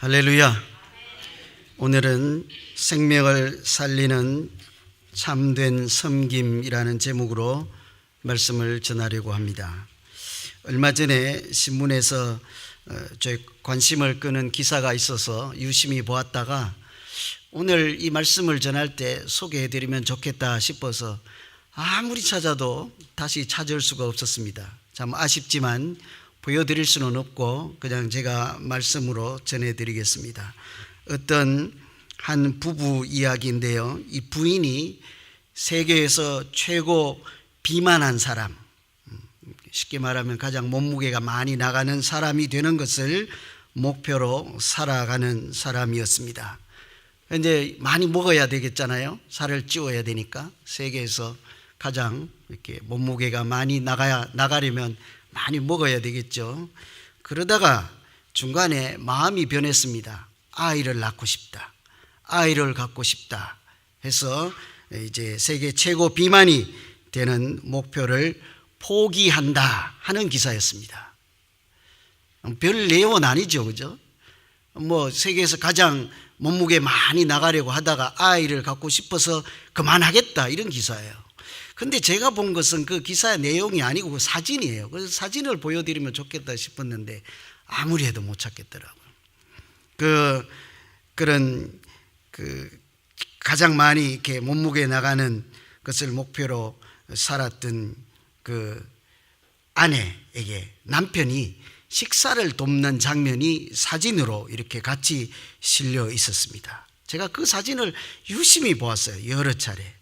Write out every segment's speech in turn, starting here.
할렐루야. 오늘은 생명을 살리는 참된 섬김이라는 제목으로 말씀을 전하려고 합니다. 얼마 전에 신문에서 저희 관심을 끄는 기사가 있어서 유심히 보았다가 오늘 이 말씀을 전할 때 소개해드리면 좋겠다 싶어서 아무리 찾아도 다시 찾을 수가 없었습니다. 참 아쉽지만 보여드릴 수는 없고 그냥 제가 말씀으로 전해드리겠습니다. 어떤 한 부부 이야기인데요, 이 부인이 세계에서 최고 비만한 사람, 쉽게 말하면 가장 몸무게가 많이 나가는 사람이 되는 것을 목표로 살아가는 사람이었습니다. 이제 많이 먹어야 되겠잖아요. 살을 찌워야 되니까. 세계에서 가장 이렇게 몸무게가 많이 나가려면 많이 먹어야 되겠죠. 그러다가 중간에 마음이 변했습니다. 아이를 낳고 싶다, 아이를 갖고 싶다 해서 이제 세계 최고 비만이 되는 목표를 포기한다 하는 기사였습니다. 별 내용은 아니죠, 그죠? 세계에서 가장 몸무게 많이 나가려고 하다가 아이를 갖고 싶어서 그만하겠다 이런 기사예요. 근데 제가 본 것은 그 기사의 내용이 아니고 그 사진이에요. 그래서 사진을 보여드리면 좋겠다 싶었는데 아무리 해도 못 찾겠더라고요. 그런 가장 많이 이렇게 몸무게 나가는 것을 목표로 살았던 그 아내에게 남편이 식사를 돕는 장면이 사진으로 이렇게 같이 실려 있었습니다. 제가 그 사진을 유심히 보았어요. 여러 차례.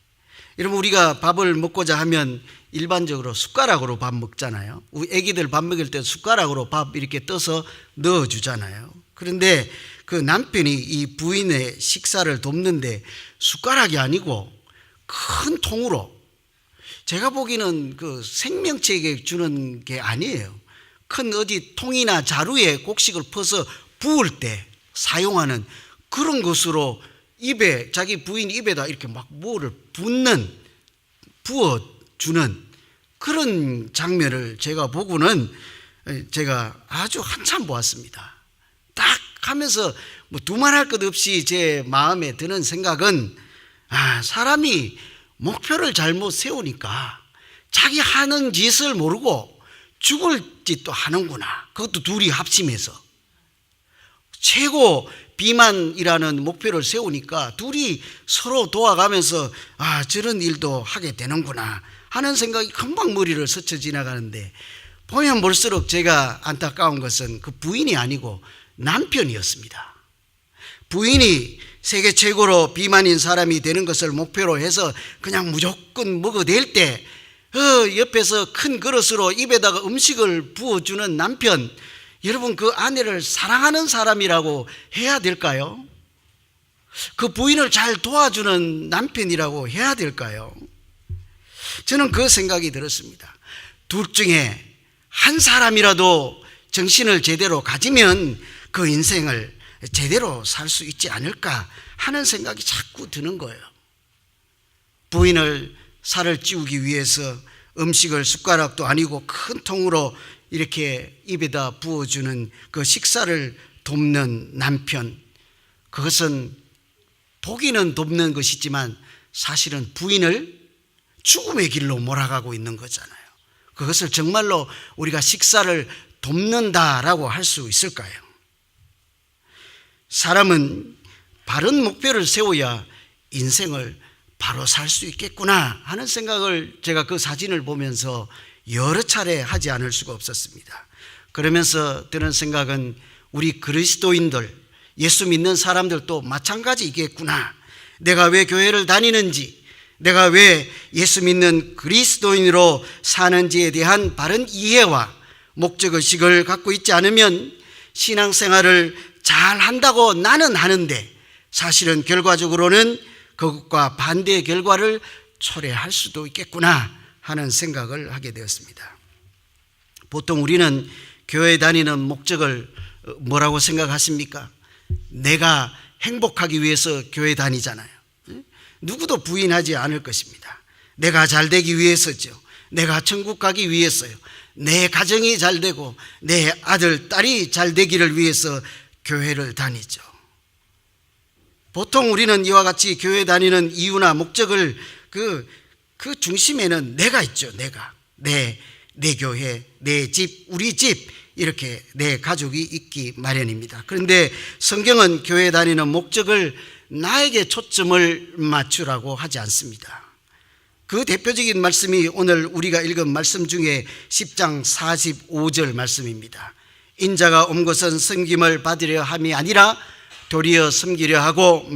여러분, 우리가 밥을 먹고자 하면 일반적으로 숟가락으로 밥 먹잖아요. 우리 애기들 밥 먹을 때 숟가락으로 밥 이렇게 떠서 넣어주잖아요. 그런데 그 남편이 이 부인의 식사를 돕는데 숟가락이 아니고 큰 통으로, 제가 보기에는 그 생명체에게 주는 게 아니에요. 큰 어디 통이나 자루에 곡식을 퍼서 부을 때 사용하는 그런 것으로 입에, 자기 부인 입에다 이렇게 막 뭐를 부어주는 그런 장면을 제가 보고는 제가 아주 한참 보았습니다. 딱 하면서 두말할 것 없이 제 마음에 드는 생각은, 사람이 목표를 잘못 세우니까 자기 하는 짓을 모르고 죽을 짓도 하는구나. 그것도 둘이 합심해서 최고 비만이라는 목표를 세우니까 둘이 서로 도와가면서 저런 일도 하게 되는구나 하는 생각이 금방 머리를 스쳐 지나가는데, 보면 볼수록 제가 안타까운 것은 그 부인이 아니고 남편이었습니다. 부인이 세계 최고로 비만인 사람이 되는 것을 목표로 해서 그냥 무조건 먹어댈 때 옆에서 큰 그릇으로 입에다가 음식을 부어주는 남편, 여러분, 그 아내를 사랑하는 사람이라고 해야 될까요? 그 부인을 잘 도와주는 남편이라고 해야 될까요? 저는 그 생각이 들었습니다. 둘 중에 한 사람이라도 정신을 제대로 가지면 그 인생을 제대로 살 수 있지 않을까 하는 생각이 자꾸 드는 거예요. 부인을 살을 찌우기 위해서 음식을 숟가락도 아니고 큰 통으로 이렇게 입에다 부어주는 그 식사를 돕는 남편, 그것은 보기는 돕는 것이지만 사실은 부인을 죽음의 길로 몰아가고 있는 거잖아요. 그것을 정말로 우리가 식사를 돕는다라고 할 수 있을까요? 사람은 바른 목표를 세워야 인생을 바로 살 수 있겠구나 하는 생각을 제가 그 사진을 보면서 여러 차례 하지 않을 수가 없었습니다. 그러면서 드는 생각은 우리 그리스도인들, 예수 믿는 사람들도 마찬가지이겠구나. 내가 왜 교회를 다니는지, 내가 왜 예수 믿는 그리스도인으로 사는지에 대한 바른 이해와 목적의식을 갖고 있지 않으면 신앙생활을 잘 한다고 나는 하는데 사실은 결과적으로는 그것과 반대의 결과를 초래할 수도 있겠구나 하는 생각을 하게 되었습니다. 보통 우리는 교회 다니는 목적을 뭐라고 생각하십니까? 내가 행복하기 위해서 교회 다니잖아요. 누구도 부인하지 않을 것입니다. 내가 잘 되기 위해서죠. 내가 천국 가기 위해서요. 내 가정이 잘 되고 내 아들, 딸이 잘 되기를 위해서 교회를 다니죠. 보통 우리는 이와 같이 교회 다니는 이유나 목적을 그 중심에는 내가 있죠. 내 교회, 내 집, 우리 집, 이렇게 내 가족이 있기 마련입니다. 그런데 성경은 교회 다니는 목적을 나에게 초점을 맞추라고 하지 않습니다. 그 대표적인 말씀이 오늘 우리가 읽은 말씀 중에 10장 45절 말씀입니다. 인자가 온 것은 섬김을 받으려 함이 아니라 도리어 섬기려 하고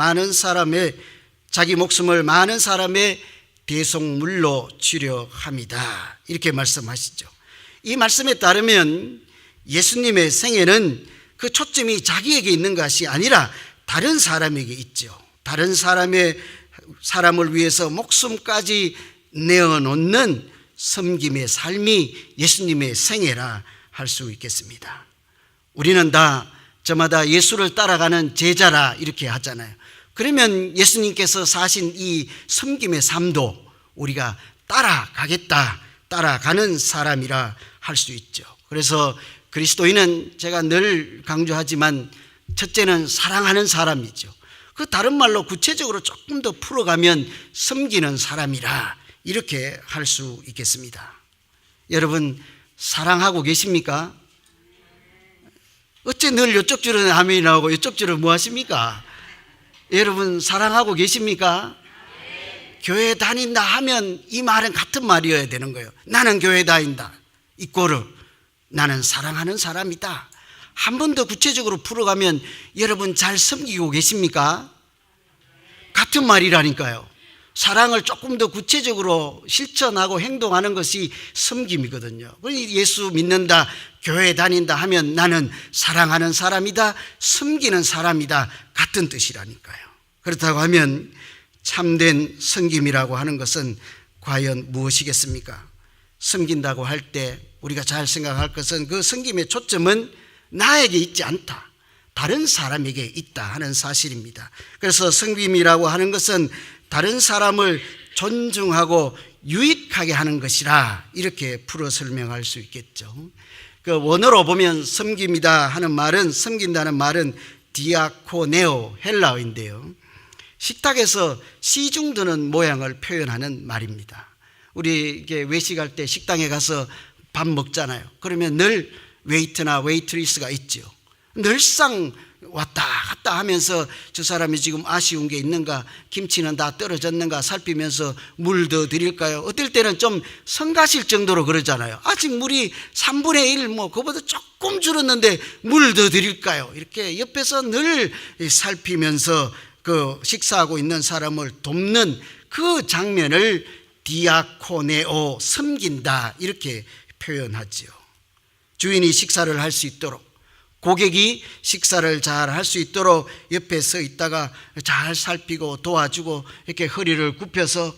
자기 목숨을 많은 사람의 대속물로 주려 함이다. 이렇게 말씀하시죠. 이 말씀에 따르면 예수님의 생애는 그 초점이 자기에게 있는 것이 아니라 다른 사람에게 있죠. 다른 사람을 위해서 목숨까지 내어놓는 섬김의 삶이 예수님의 생애라 할 수 있겠습니다. 우리는 다 저마다 예수를 따라가는 제자라 이렇게 하잖아요. 그러면 예수님께서 사신 이 섬김의 삶도 우리가 따라가는 사람이라 할 수 있죠. 그래서 그리스도인은 제가 늘 강조하지만 첫째는 사랑하는 사람이죠. 그 다른 말로 구체적으로 조금 더 풀어가면 섬기는 사람이라 이렇게 할 수 있겠습니다. 여러분 사랑하고 계십니까? 어째 늘 이쪽 줄은 아멘이 나오고 이쪽 줄은 뭐 하십니까? 여러분 사랑하고 계십니까? 교회 다닌다 하면 이 말은 같은 말이어야 되는 거예요. 나는 교회 다닌다 이꼬르 나는 사랑하는 사람이다. 한 번 더 구체적으로 풀어가면 여러분 잘 섬기고 계십니까? 같은 말이라니까요. 사랑을 조금 더 구체적으로 실천하고 행동하는 것이 섬김이거든요. 예수 믿는다, 교회 다닌다 하면 나는 사랑하는 사람이다, 섬기는 사람이다, 같은 뜻이라니까요. 그렇다고 하면 참된 섬김이라고 하는 것은 과연 무엇이겠습니까? 섬긴다고 할 때 우리가 잘 생각할 것은 그 섬김의 초점은 나에게 있지 않다, 다른 사람에게 있다 하는 사실입니다. 그래서 섬김이라고 하는 것은 다른 사람을 존중하고 유익하게 하는 것이라 이렇게 풀어 설명할 수 있겠죠. 그 원어로 보면 섬긴다는 말은 디아코네오 헬라어인데요. 식탁에서 씨중 드는 모양을 표현하는 말입니다. 우리 이게 외식할 때 식당에 가서 밥 먹잖아요. 그러면 늘 웨이트나 웨이트리스가 있죠. 늘상 왔다 갔다 하면서 저 사람이 지금 아쉬운 게 있는가, 김치는 다 떨어졌는가 살피면서 물 더 드릴까요? 어떨 때는 좀 성가실 정도로 그러잖아요. 아직 물이 3분의 1 그보다 조금 줄었는데 물 더 드릴까요? 이렇게 옆에서 늘 살피면서 그 식사하고 있는 사람을 돕는 그 장면을 디아코네오, 섬긴다 이렇게 표현하죠. 주인이 식사를 할 수 있도록, 고객이 식사를 잘 할 수 있도록 옆에 서 있다가 잘 살피고 도와주고 이렇게 허리를 굽혀서,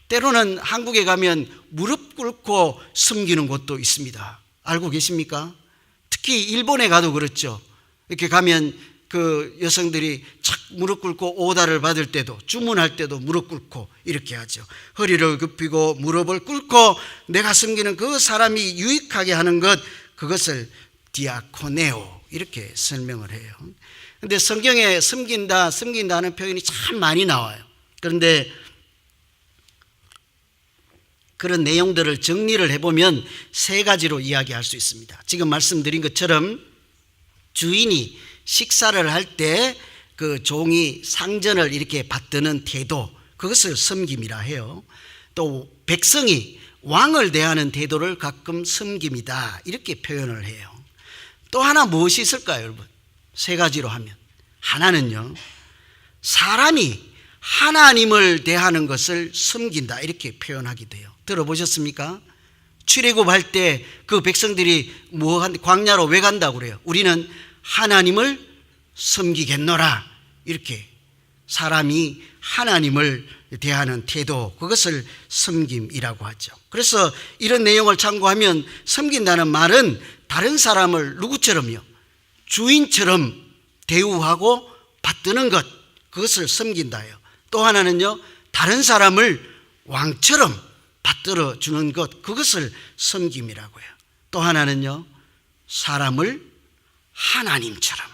때로는 한국에 가면 무릎 꿇고 섬기는 곳도 있습니다. 알고 계십니까? 특히 일본에 가도 그렇죠. 이렇게 가면 그 여성들이 착 무릎 꿇고 오다를 받을 때도, 주문할 때도 무릎 꿇고 이렇게 하죠. 허리를 굽히고 무릎을 꿇고 내가 섬기는 그 사람이 유익하게 하는 것, 그것을 디아코네오 이렇게 설명을 해요. 그런데 성경에 섬긴다는 표현이 참 많이 나와요. 그런데 그런 내용들을 정리를 해보면 세 가지로 이야기할 수 있습니다. 지금 말씀드린 것처럼 주인이 식사를 할 때 그 종이 상전을 이렇게 받드는 태도, 그것을 섬김이라 해요. 또 백성이 왕을 대하는 태도를 가끔 섬김이다 이렇게 표현을 해요. 또 하나 무엇이 있을까요, 여러분? 세 가지로 하면 하나는요, 사람이 하나님을 대하는 것을 섬긴다 이렇게 표현하게 돼요. 들어보셨습니까? 출애굽할 때 그 백성들이 광야로 왜 간다고 그래요? 우리는 하나님을 섬기겠노라, 이렇게 사람이 하나님을 대하는 태도, 그것을 섬김이라고 하죠. 그래서 이런 내용을 참고하면 섬긴다는 말은 다른 사람을 누구처럼요? 주인처럼 대우하고 받드는 것, 그것을 섬긴다예요. 또 하나는요, 다른 사람을 왕처럼 받들어 주는 것, 그것을 섬김이라고 해요. 또 하나는요, 사람을 하나님처럼,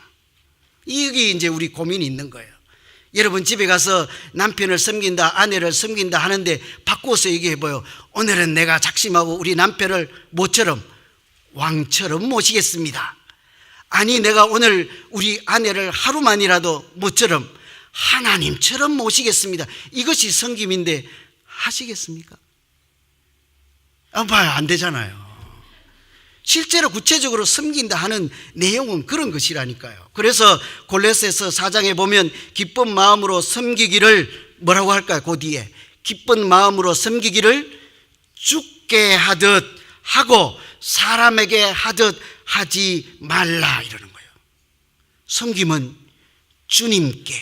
이게 이제 우리 고민이 있는 거예요. 여러분 집에 가서 남편을 섬긴다, 아내를 섬긴다 하는데 바꿔서 얘기해봐요. 오늘은 내가 작심하고 우리 남편을 뭐처럼? 왕처럼 모시겠습니다. 아니, 내가 오늘 우리 아내를 하루만이라도 뭐처럼? 하나님처럼 모시겠습니다. 이것이 섬김인데 하시겠습니까? 봐요, 안 되잖아요. 실제로 구체적으로 섬긴다 하는 내용은 그런 것이라니까요. 그래서 골로새서 4장에 보면 기쁜 마음으로 섬기기를 뭐라고 할까요? 그 뒤에 기쁜 마음으로 섬기기를 주께 하듯 하고 사람에게 하듯 하지 말라 이러는 거예요. 섬김은 주님께,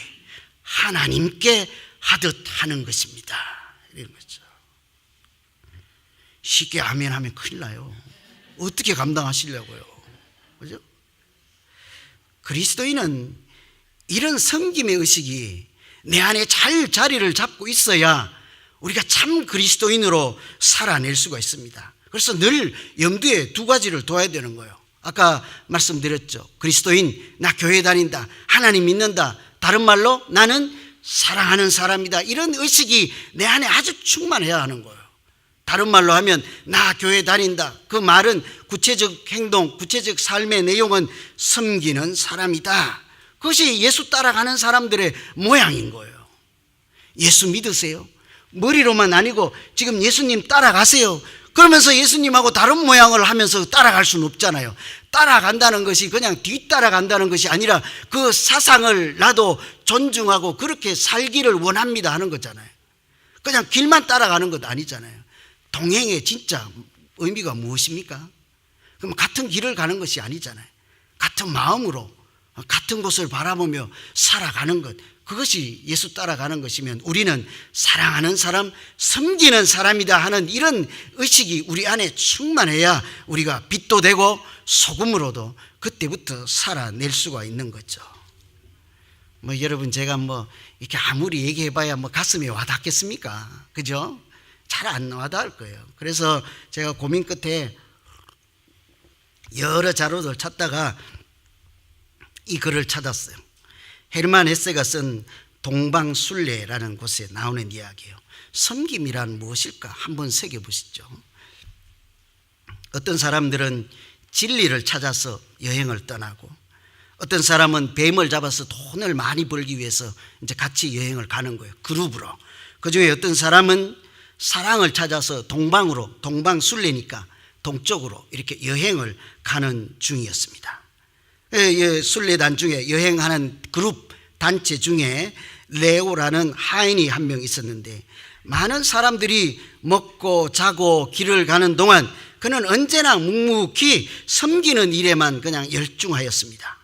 하나님께 하듯 하는 것입니다. 이런 거죠. 쉽게 아멘 하면 큰일 나요. 어떻게 감당하시려고요? 그죠? 그리스도인은 이런 섬김의 의식이 내 안에 잘 자리를 잡고 있어야 우리가 참 그리스도인으로 살아낼 수가 있습니다. 그래서 늘 염두에 두 가지를 둬야 되는 거예요. 아까 말씀드렸죠. 그리스도인, 나 교회 다닌다, 하나님 믿는다, 다른 말로 나는 사랑하는 사람이다. 이런 의식이 내 안에 아주 충만해야 하는 거예요. 다른 말로 하면 나 교회 다닌다. 그 말은 구체적 행동, 구체적 삶의 내용은 섬기는 사람이다. 그것이 예수 따라가는 사람들의 모양인 거예요. 예수 믿으세요? 머리로만 아니고 지금 예수님 따라가세요. 그러면서 예수님하고 다른 모양을 하면서 따라갈 수는 없잖아요. 따라간다는 것이 그냥 뒤따라간다는 것이 아니라 그 사상을 나도 존중하고 그렇게 살기를 원합니다 하는 거잖아요. 그냥 길만 따라가는 것 아니잖아요. 동행의 진짜 의미가 무엇입니까? 그럼 같은 길을 가는 것이 아니잖아요. 같은 마음으로 같은 곳을 바라보며 살아가는 것, 그것이 예수 따라가는 것이면 우리는 사랑하는 사람, 섬기는 사람이다 하는 이런 의식이 우리 안에 충만해야 우리가 빛도 되고 소금으로도 그때부터 살아낼 수가 있는 거죠. 여러분 제가 이렇게 아무리 얘기해봐야 가슴에 와닿겠습니까? 그죠? 잘 안 와닿을 거예요. 그래서 제가 고민 끝에 여러 자료를 찾다가 이 글을 찾았어요. 헤르만 헤세가 쓴 동방순례라는 곳에 나오는 이야기예요. 섬김이란 무엇일까? 한번 새겨보시죠. 어떤 사람들은 진리를 찾아서 여행을 떠나고, 어떤 사람은 뱀을 잡아서 돈을 많이 벌기 위해서 이제 같이 여행을 가는 거예요. 그룹으로. 그 중에 어떤 사람은 사랑을 찾아서 동방으로, 동방순례니까 동쪽으로 이렇게 여행을 가는 중이었습니다. 순례단 중에 여행하는 그룹 단체 중에 레오라는 하인이 한 명 있었는데, 많은 사람들이 먹고 자고 길을 가는 동안 그는 언제나 묵묵히 섬기는 일에만 그냥 열중하였습니다.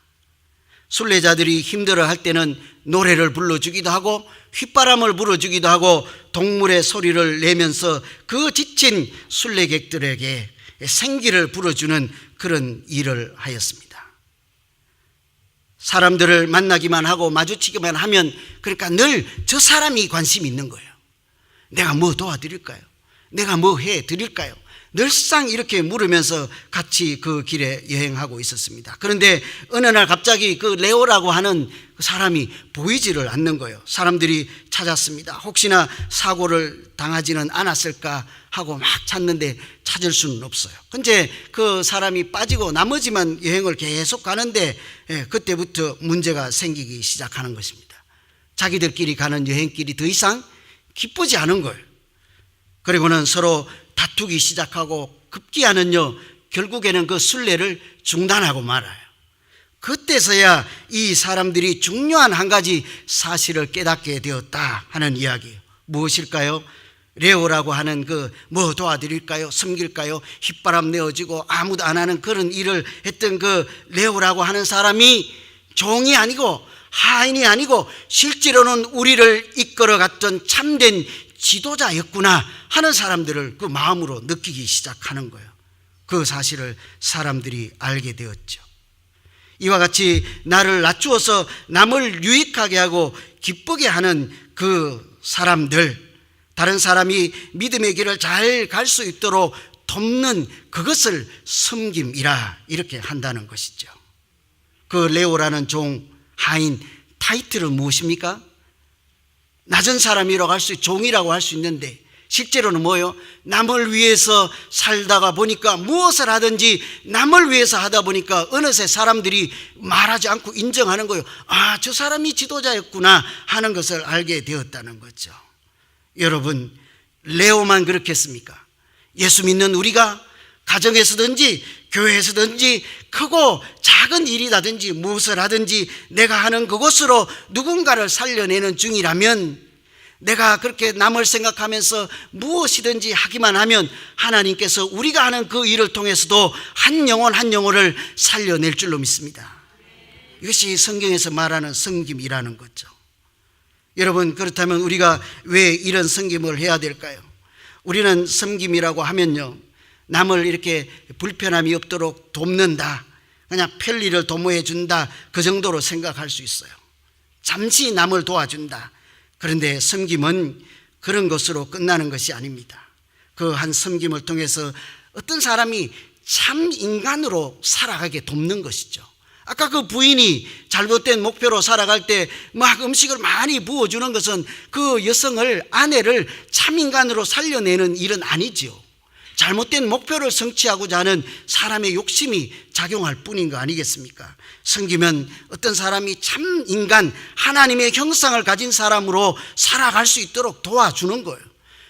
순례자들이 힘들어할 때는 노래를 불러주기도 하고 휘바람을 불어주기도 하고 동물의 소리를 내면서 그 지친 순례객들에게 생기를 불어주는 그런 일을 하였습니다. 사람들을 만나기만 하고 마주치기만 하면 그러니까 늘 저 사람이 관심이 있는 거예요. 내가 뭐 도와드릴까요? 내가 뭐 해드릴까요? 늘상 이렇게 물으면서 같이 그 길에 여행하고 있었습니다. 그런데 어느 날 갑자기 그 레오라고 하는 그 사람이 보이지를 않는 거예요. 사람들이 찾았습니다. 혹시나 사고를 당하지는 않았을까 하고 막 찾는데 찾을 수는 없어요. 근데 그 사람이 빠지고 나머지만 여행을 계속 가는데 그때부터 문제가 생기기 시작하는 것입니다. 자기들끼리 가는 여행길이 더 이상 기쁘지 않은 거예요. 그리고는 서로 다투기 시작하고 급기야는요, 결국에는 그 순례를 중단하고 말아요. 그때서야 이 사람들이 중요한 한 가지 사실을 깨닫게 되었다 하는 이야기예요. 무엇일까요? 레오라고 하는 뭐 도와드릴까요? 섬길까요? 휘바람 내어지고 아무도 안 하는 그런 일을 했던 그 레오라고 하는 사람이 종이 아니고 하인이 아니고 실제로는 우리를 이끌어갔던 참된 지도자였구나 하는 사람들을 그 마음으로 느끼기 시작하는 거예요. 그 사실을 사람들이 알게 되었죠. 이와 같이 나를 낮추어서 남을 유익하게 하고 기쁘게 하는 그 사람들, 다른 사람이 믿음의 길을 잘 갈 수 있도록 돕는 그것을 섬김이라 이렇게 한다는 것이죠. 그 레오라는 종 하인, 타이틀은 무엇입니까? 낮은 사람이라고 할 수, 종이라고 할 수 있는데 실제로는 뭐예요? 남을 위해서 살다가 보니까 무엇을 하든지 남을 위해서 하다 보니까 어느새 사람들이 말하지 않고 인정하는 거예요. 아, 저 사람이 지도자였구나 하는 것을 알게 되었다는 거죠. 여러분, 레오만 그렇겠습니까? 예수 믿는 우리가 가정에서든지 교회에서든지 크고 작은 일이라든지 무엇을 하든지 내가 하는 그것으로 누군가를 살려내는 중이라면, 내가 그렇게 남을 생각하면서 무엇이든지 하기만 하면 하나님께서 우리가 하는 그 일을 통해서도 한 영혼 한 영혼을 살려낼 줄로 믿습니다. 이것이 성경에서 말하는 섬김이라는 거죠. 여러분, 그렇다면 우리가 왜 이런 섬김을 해야 될까요? 우리는 섬김이라고 하면요, 남을 이렇게 불편함이 없도록 돕는다, 그냥 편리를 도모해 준다, 그 정도로 생각할 수 있어요. 잠시 남을 도와준다. 그런데 섬김은 그런 것으로 끝나는 것이 아닙니다. 그 한 섬김을 통해서 어떤 사람이 참 인간으로 살아가게 돕는 것이죠. 아까 그 부인이 잘못된 목표로 살아갈 때 막 음식을 많이 부어주는 것은 그 여성을, 아내를 참 인간으로 살려내는 일은 아니지요. 잘못된 목표를 성취하고자 하는 사람의 욕심이 작용할 뿐인 거 아니겠습니까? 섬기면 어떤 사람이 참 인간, 하나님의 형상을 가진 사람으로 살아갈 수 있도록 도와주는 거예요.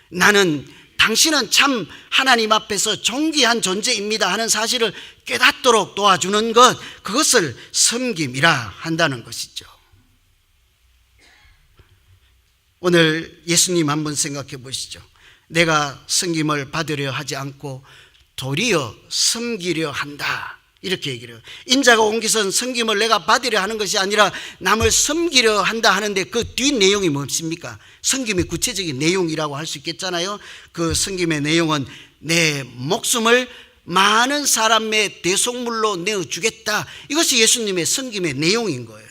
나는, 당신은 참 하나님 앞에서 존귀한 존재입니다 하는 사실을 깨닫도록 도와주는 것, 그것을 섬김이라 한다는 것이죠. 오늘 예수님 한번 생각해 보시죠. 내가 섬김을 받으려 하지 않고 도리어 섬기려 한다, 이렇게 얘기를 해요. 인자가 온 것은 섬김을 내가 받으려 하는 것이 아니라 남을 섬기려 한다 하는데 그 뒷내용이 무엇입니까? 섬김의 구체적인 내용이라고 할 수 있겠잖아요. 그 섬김의 내용은 내 목숨을 많은 사람의 대속물로 내어주겠다, 이것이 예수님의 섬김의 내용인 거예요.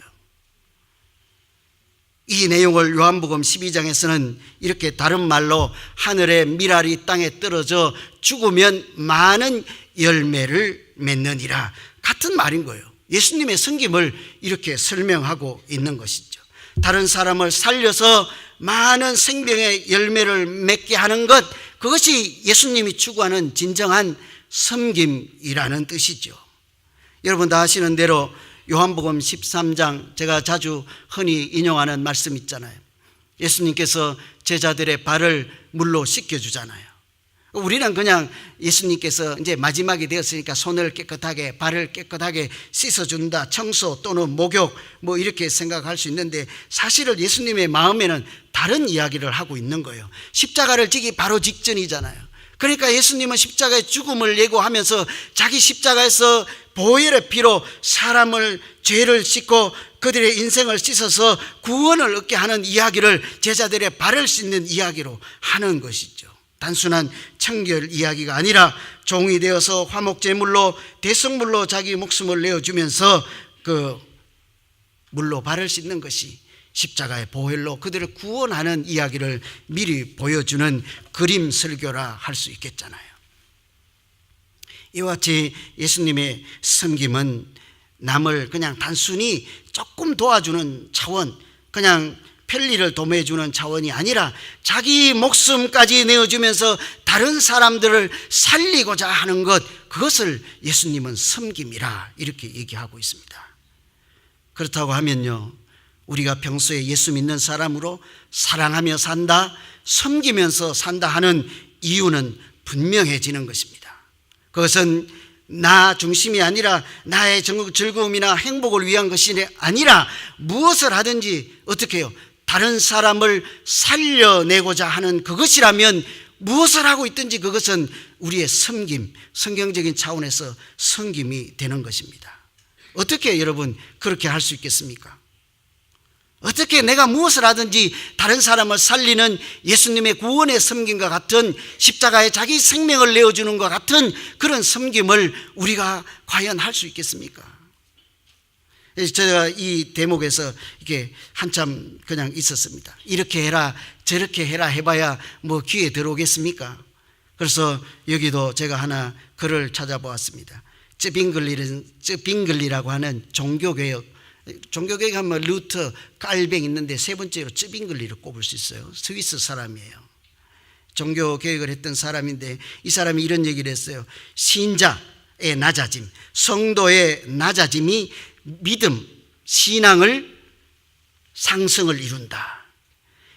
이 내용을 요한복음 12장에서는 이렇게 다른 말로 하늘의 밀알이 땅에 떨어져 죽으면 많은 열매를 맺느니라, 같은 말인 거예요. 예수님의 섬김을 이렇게 설명하고 있는 것이죠. 다른 사람을 살려서 많은 생명의 열매를 맺게 하는 것, 그것이 예수님이 추구하는 진정한 섬김이라는 뜻이죠. 여러분 다 아시는 대로 요한복음 13장, 제가 자주 흔히 인용하는 말씀 있잖아요. 예수님께서 제자들의 발을 물로 씻겨주잖아요. 우리는 그냥 예수님께서 이제 마지막이 되었으니까 손을 깨끗하게, 발을 깨끗하게 씻어준다, 청소 또는 목욕 뭐 이렇게 생각할 수 있는데, 사실은 예수님의 마음에는 다른 이야기를 하고 있는 거예요. 십자가를 지기 바로 직전이잖아요. 그러니까 예수님은 십자가의 죽음을 예고하면서 자기 십자가에서 보혈의 피로 사람을, 죄를 씻고 그들의 인생을 씻어서 구원을 얻게 하는 이야기를 제자들의 발을 씻는 이야기로 하는 것이죠. 단순한 청결 이야기가 아니라 종이 되어서 화목제물로, 대속물로 자기 목숨을 내어주면서 그 물로 발을 씻는 것이 십자가의 보혈로 그들을 구원하는 이야기를 미리 보여주는 그림 설교라 할 수 있겠잖아요. 이와 같이 예수님의 섬김은 남을 그냥 단순히 조금 도와주는 차원, 그냥 편리를 도모해주는 차원이 아니라 자기 목숨까지 내어주면서 다른 사람들을 살리고자 하는 것, 그것을 예수님은 섬김이라 이렇게 얘기하고 있습니다. 그렇다고 하면요, 우리가 평소에 예수 믿는 사람으로 사랑하며 산다, 섬기면서 산다 하는 이유는 분명해지는 것입니다. 그것은 나 중심이 아니라 나의 즐거움이나 행복을 위한 것이 아니라 무엇을 하든지 어떻게 해요? 다른 사람을 살려내고자 하는 그것이라면 무엇을 하고 있든지 그것은 우리의 섬김, 성경적인 차원에서 섬김이 되는 것입니다. 어떻게 여러분 그렇게 할 수 있겠습니까? 어떻게 내가 무엇을 하든지 다른 사람을 살리는 예수님의 구원의 섬김과 같은, 십자가에 자기 생명을 내어주는 것 같은 그런 섬김을 우리가 과연 할 수 있겠습니까? 제가 이 대목에서 이렇게 한참 그냥 있었습니다. 이렇게 해라 저렇게 해라 해봐야 뭐 귀에 들어오겠습니까? 그래서 여기도 제가 하나 글을 찾아보았습니다. 쯔빙글리라고 하는 종교개혁 종교개혁 하면 루터, 깔뱅 있는데 세 번째로 쯔빙글리를 꼽을 수 있어요. 스위스 사람이에요. 종교개혁을 했던 사람인데 이 사람이 이런 얘기를 했어요. 신자의 낮아짐, 성도의 낮아짐이 믿음, 신앙을 상승을 이룬다.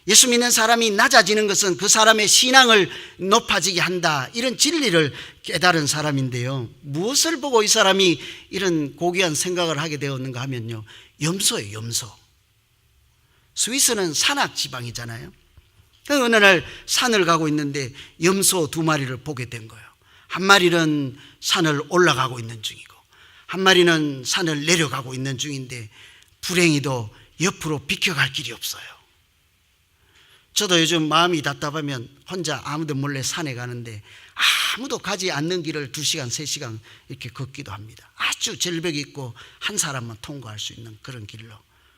예수 믿는 사람이 낮아지는 것은 그 사람의 신앙을 높아지게 한다. 이런 진리를 깨달은 사람인데요. 무엇을 보고 이 사람이 이런 고귀한 생각을 하게 되었는가 하면요, 염소예요. 염소. 스위스는 산악 지방이잖아요. 어느 날 산을 가고 있는데 염소 2마리를 보게 된 거예요. 한 마리는 산을 올라가고 있는 중이고 한 마리는 산을 내려가고 있는 중인데 불행히도 옆으로 비켜갈 길이 없어요. 저도 요즘 마음이 답답하면 혼자 아무도 몰래 산에 가는데 아무도 가지 않는 길을 2시간, 3시간 이렇게 걷기도 합니다. 아주 절벽이 있고 한 사람만 통과할 수 있는 그런 길로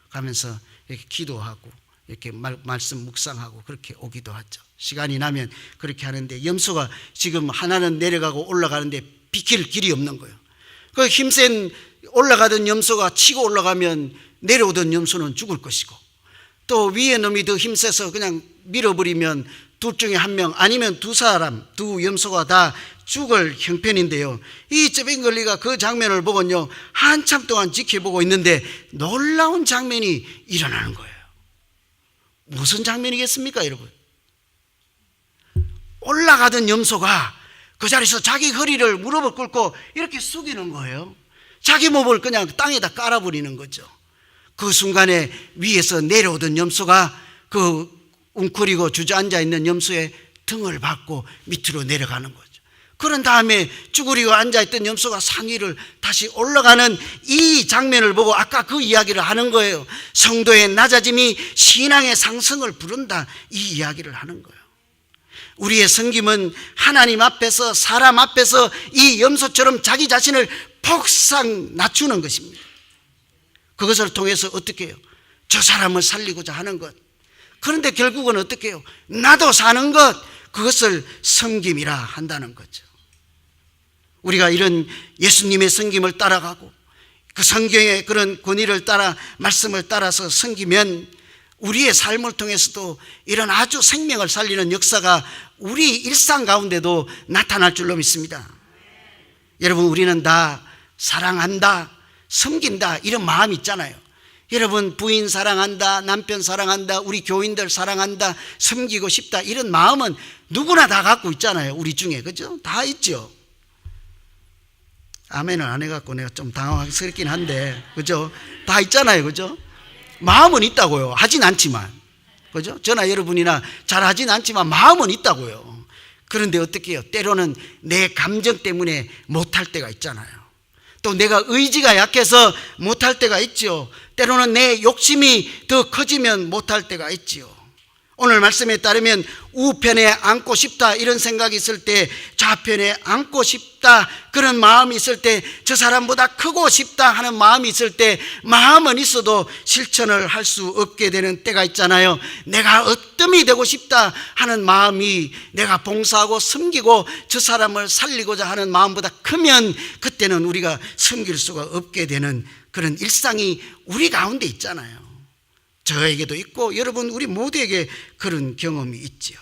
가면서 이렇게 기도하고 이렇게 말씀 묵상하고 그렇게 오기도 하죠. 시간이 나면 그렇게 하는데 염소가 지금 하나는 내려가고 올라가는데 비킬 길이 없는 거예요. 그 힘센 올라가던 염소가 치고 올라가면 내려오던 염소는 죽을 것이고 또 위에 놈이 더 힘세서 그냥 밀어버리면 둘 중에 한 명 아니면 2 염소가 다 죽을 형편인데요. 이 쯔빙글리가 그 장면을 보고요 한참 동안 지켜보고 있는데 놀라운 장면이 일어나는 거예요. 무슨 장면이겠습니까, 여러분? 올라가던 염소가 그 자리에서 자기 허리를 무릎을 꿇고 이렇게 숙이는 거예요. 자기 몸을 그냥 땅에다 깔아버리는 거죠. 그 순간에 위에서 내려오던 염소가 그 웅크리고 주저앉아 있는 염소의 등을 받고 밑으로 내려가는 거죠. 그런 다음에 쭈그리고 앉아있던 염소가 산 위를 다시 올라가는 이 장면을 보고 아까 그 이야기를 하는 거예요. 성도의 낮아짐이 신앙의 상승을 부른다, 이 이야기를 하는 거예요. 우리의 섬김은 하나님 앞에서 사람 앞에서 이 염소처럼 자기 자신을 폭삭 낮추는 것입니다. 그것을 통해서 어떻게 해요? 저 사람을 살리고자 하는 것. 그런데 결국은 어떻게 해요? 나도 사는 것, 그것을 섬김이라 한다는 거죠. 우리가 이런 예수님의 섬김을 따라가고 그 성경의 그런 권위를 따라 말씀을 따라서 섬기면 우리의 삶을 통해서도 이런 아주 생명을 살리는 역사가 우리 일상 가운데도 나타날 줄로 믿습니다. 여러분, 우리는 다 사랑한다, 섬긴다 이런 마음이 있잖아요. 여러분, 부인 사랑한다, 남편 사랑한다, 우리 교인들 사랑한다, 섬기고 싶다 이런 마음은 누구나 다 갖고 있잖아요. 우리 중에, 그죠? 다 있죠. 아멘을 안 해갖고 내가 좀 당황스럽긴 한데, 그죠? 다 있잖아요, 그죠? 마음은 있다고요. 하진 않지만, 그죠? 저나 여러분이나 잘 하진 않지만 마음은 있다고요. 그런데 어떻게 해요? 때로는 내 감정 때문에 못할 때가 있잖아요. 또 내가 의지가 약해서 못할 때가 있죠. 때로는 내 욕심이 더 커지면 못할 때가 있지요. 오늘 말씀에 따르면 우편에 앉고 싶다 이런 생각이 있을 때, 좌편에 앉고 싶다 그런 마음이 있을 때, 저 사람보다 크고 싶다 하는 마음이 있을 때 마음은 있어도 실천을 할 수 없게 되는 때가 있잖아요. 내가 으뜸이 되고 싶다 하는 마음이 내가 봉사하고 섬기고 저 사람을 살리고자 하는 마음보다 크면 그때는 우리가 섬길 수가 없게 되는 그런 일상이 우리 가운데 있잖아요. 저에게도 있고 여러분 우리 모두에게 그런 경험이 있지요.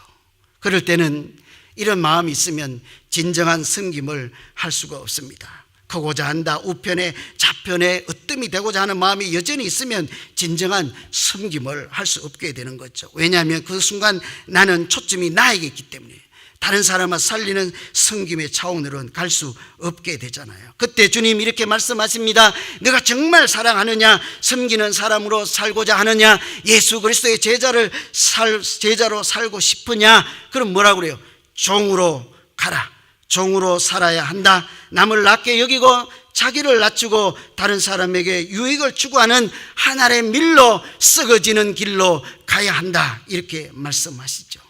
그럴 때는 이런 마음이 있으면 진정한 섬김을 할 수가 없습니다. 크고자 한다, 우편에 좌편에 으뜸이 되고자 하는 마음이 여전히 있으면 진정한 섬김을 할 수 없게 되는 거죠. 왜냐하면 그 순간 나는 초점이 나에게 있기 때문에 다른 사람을 살리는 섬김의 차원으로는 갈 수 없게 되잖아요. 그때 주님 이렇게 말씀하십니다. 내가 정말 사랑하느냐, 섬기는 사람으로 살고자 하느냐, 예수 그리스도의 제자로 살고 싶으냐. 그럼 뭐라고 그래요? 종으로 가라. 종으로 살아야 한다. 남을 낮게 여기고 자기를 낮추고 다른 사람에게 유익을 추구하는 하늘의 밀로 썩어지는 길로 가야 한다. 이렇게 말씀하시죠.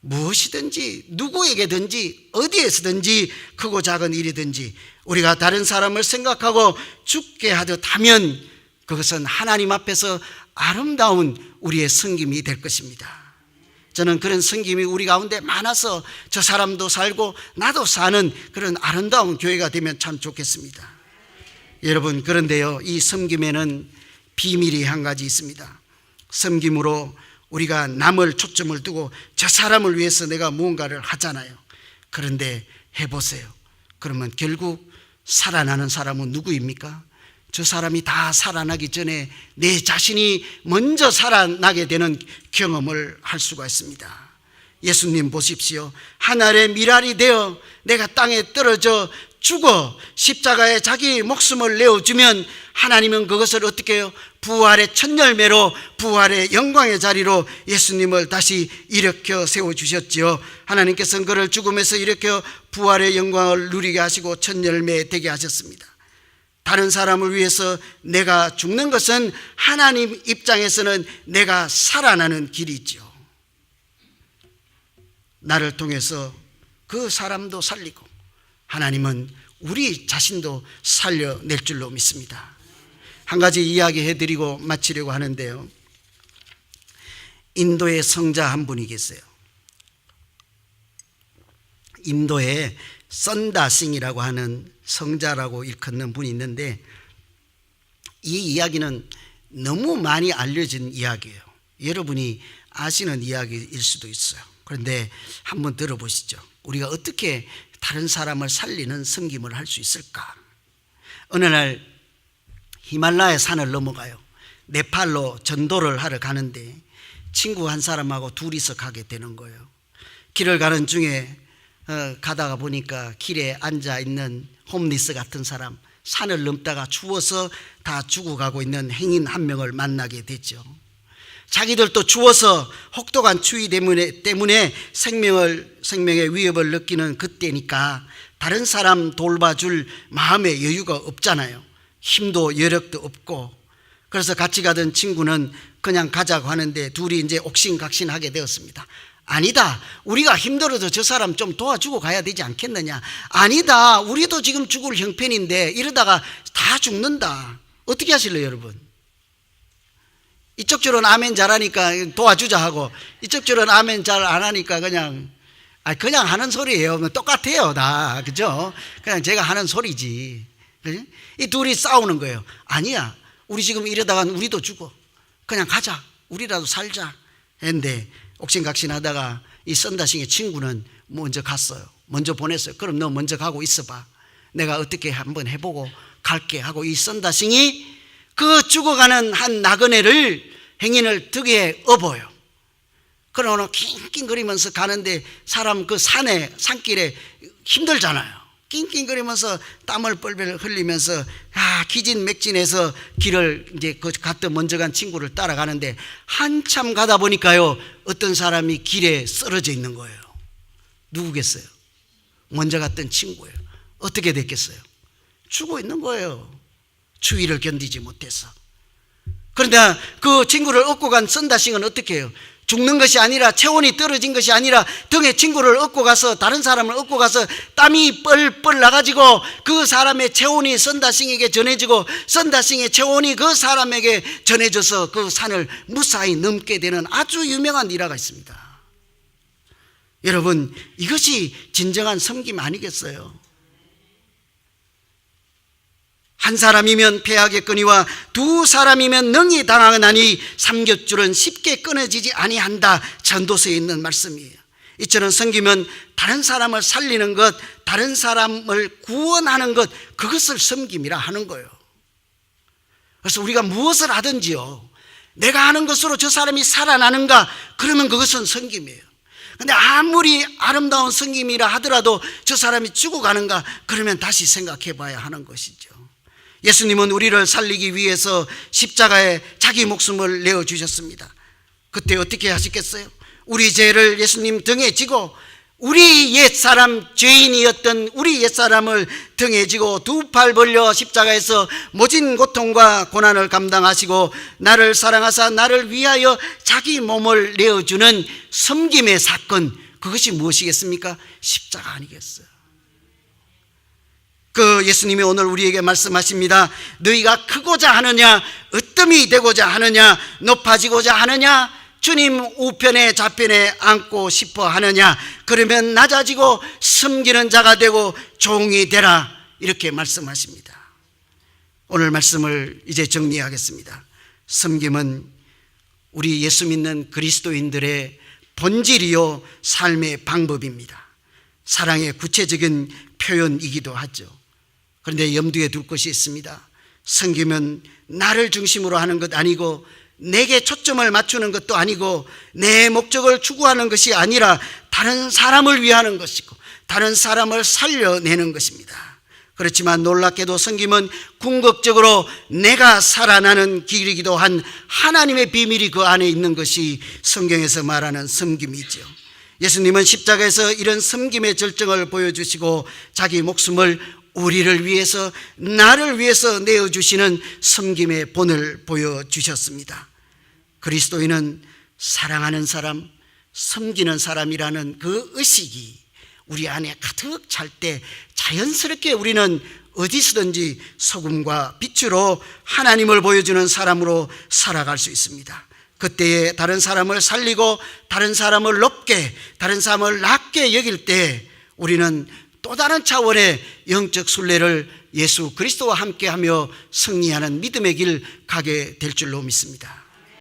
무엇이든지 누구에게든지 어디에서든지 크고 작은 일이든지 우리가 다른 사람을 생각하고 죽게 하듯 하면 그것은 하나님 앞에서 아름다운 우리의 섬김이 될 것입니다. 저는 그런 섬김이 우리 가운데 많아서 저 사람도 살고 나도 사는 그런 아름다운 교회가 되면 참 좋겠습니다. 여러분, 그런데요, 이 섬김에는 비밀이 한 가지 있습니다. 섬김으로 우리가 남을 초점을 두고 저 사람을 위해서 내가 무언가를 하잖아요. 그런데 해보세요. 그러면 결국 살아나는 사람은 누구입니까? 저 사람이 다 살아나기 전에 내 자신이 먼저 살아나게 되는 경험을 할 수가 있습니다. 예수님 보십시오. 하늘의 미랄이 되어 내가 땅에 떨어져 죽어 십자가에 자기 목숨을 내어주면 하나님은 그것을 어떻게 해요? 부활의 첫 열매로 부활의 영광의 자리로 예수님을 다시 일으켜 세워주셨지요. 하나님께서는 그를 죽음에서 일으켜 부활의 영광을 누리게 하시고 첫 열매 되게 하셨습니다. 다른 사람을 위해서 내가 죽는 것은 하나님 입장에서는 내가 살아나는 길이죠. 나를 통해서 그 사람도 살리고 하나님은 우리 자신도 살려낼 줄로 믿습니다. 한 가지 이야기해 드리고 마치려고 하는데요, 인도의 성자 한 분이 계세요. 인도에 선다싱이라고 하는 성자라고 일컫는 분이 있는데, 이 이야기는 너무 많이 알려진 이야기예요. 여러분이 아시는 이야기일 수도 있어요. 그런데 한번 들어보시죠. 우리가 어떻게 다른 사람을 살리는 섬김을 할 수 있을까? 어느 날 히말라야 산을 넘어가요. 네팔로 전도를 하러 가는데 친구 한 사람하고 둘이서 가게 되는 거예요. 길을 가는 중에 가다가 보니까 길에 앉아있는 홈리스 같은 사람, 산을 넘다가 추워서 다 죽어가고 있는 행인 한 명을 만나게 됐죠. 자기들도 추워서 혹독한 추위 때문에 생명의 위협을 느끼는 그때니까 다른 사람 돌봐줄 마음의 여유가 없잖아요. 힘도 여력도 없고. 그래서 같이 가던 친구는 그냥 가자고 하는데 둘이 이제 옥신각신하게 되었습니다. 아니다, 우리가 힘들어도 저 사람 좀 도와주고 가야 되지 않겠느냐. 아니다, 우리도 지금 죽을 형편인데 이러다가 다 죽는다. 어떻게 하실래요, 여러분? 이쪽 줄은 아멘 잘하니까 도와주자 하고, 이쪽 줄은 아멘 잘 안 하니까 그냥 하는 소리예요. 똑같아요, 다. 그죠? 그냥 제가 하는 소리지. 그치? 이 둘이 싸우는 거예요. 아니야, 우리 지금 이러다가 우리도 죽어. 그냥 가자. 우리라도 살자. 했는데 옥신각신하다가 이 썬다싱의 친구는 먼저 갔어요. 먼저 보냈어요. 그럼 너 먼저 가고 있어봐. 내가 어떻게 한번 해보고 갈게 하고, 이 썬다싱이 그 죽어가는 한 나그네를, 행인을 등에 업어요. 그러나 낑낑거리면서 가는데 사람 그 산길에 힘들잖아요. 낑낑거리면서 땀을 뻘뻘 흘리면서 기진맥진해서 길을 이제 그 먼저 간 친구를 따라가는데 한참 가다 보니까요, 어떤 사람이 길에 쓰러져 있는 거예요. 누구겠어요? 먼저 갔던 친구예요. 어떻게 됐겠어요? 죽어 있는 거예요. 추위를 견디지 못해서. 그런데 그 친구를 업고 간 썬다싱은 어떻게 해요? 죽는 것이 아니라, 체온이 떨어진 것이 아니라 등에 친구를 업고 가서, 다른 사람을 업고 가서 땀이 뻘뻘 나가지고 그 사람의 체온이 썬다싱에게 전해지고 썬다싱의 체온이 그 사람에게 전해져서 그 산을 무사히 넘게 되는 아주 유명한 일화가 있습니다. 여러분, 이것이 진정한 섬김 아니겠어요? 한 사람이면 패하겠거니와 두 사람이면 능히 당하나니 삼겹줄은 쉽게 끊어지지 아니한다. 전도서에 있는 말씀이에요. 이처럼 섬기면 다른 사람을 살리는 것, 다른 사람을 구원하는 것, 그것을 섬김이라 하는 거예요. 그래서 우리가 무엇을 하든지요, 내가 하는 것으로 저 사람이 살아나는가, 그러면 그것은 섬김이에요. 근데 아무리 아름다운 섬김이라 하더라도 저 사람이 죽어가는가, 그러면 다시 생각해 봐야 하는 것이죠. 예수님은 우리를 살리기 위해서 십자가에 자기 목숨을 내어주셨습니다. 그때 어떻게 하셨겠어요? 우리 죄를 예수님 등에 지고, 우리 옛사람, 죄인이었던 우리 옛사람을 등에 지고 두 팔 벌려 십자가에서 모진 고통과 고난을 감당하시고 나를 사랑하사 나를 위하여 자기 몸을 내어주는 섬김의 사건, 그것이 무엇이겠습니까? 십자가 아니겠어요? 그 예수님이 오늘 우리에게 말씀하십니다. 너희가 크고자 하느냐, 으뜸이 되고자 하느냐, 높아지고자 하느냐, 주님 우편에 좌편에 앉고 싶어 하느냐, 그러면 낮아지고 섬기는 자가 되고 종이 되라, 이렇게 말씀하십니다. 오늘 말씀을 이제 정리하겠습니다. 섬김은 우리 예수 믿는 그리스도인들의 본질이요 삶의 방법입니다. 사랑의 구체적인 표현이기도 하죠. 그런데 염두에 둘 것이 있습니다. 섬김은 나를 중심으로 하는 것 아니고, 내게 초점을 맞추는 것도 아니고, 내 목적을 추구하는 것이 아니라 다른 사람을 위하는 것이고 다른 사람을 살려내는 것입니다. 그렇지만 놀랍게도 섬김은 궁극적으로 내가 살아나는 길이기도 한 하나님의 비밀이 그 안에 있는 것이 성경에서 말하는 섬김이죠. 예수님은 십자가에서 이런 섬김의 절정을 보여주시고 자기 목숨을 우리를 위해서, 나를 위해서 내어주시는 섬김의 본을 보여주셨습니다. 그리스도인은 사랑하는 사람, 섬기는 사람이라는 그 의식이 우리 안에 가득 찰 때 자연스럽게 우리는 어디서든지 소금과 빛으로 하나님을 보여주는 사람으로 살아갈 수 있습니다. 그때에 다른 사람을 살리고 다른 사람을 높게, 다른 사람을 낮게 여길 때 우리는 또 다른 차원의 영적 순례를 예수 그리스도와 함께하며 승리하는 믿음의 길 가게 될 줄로 믿습니다.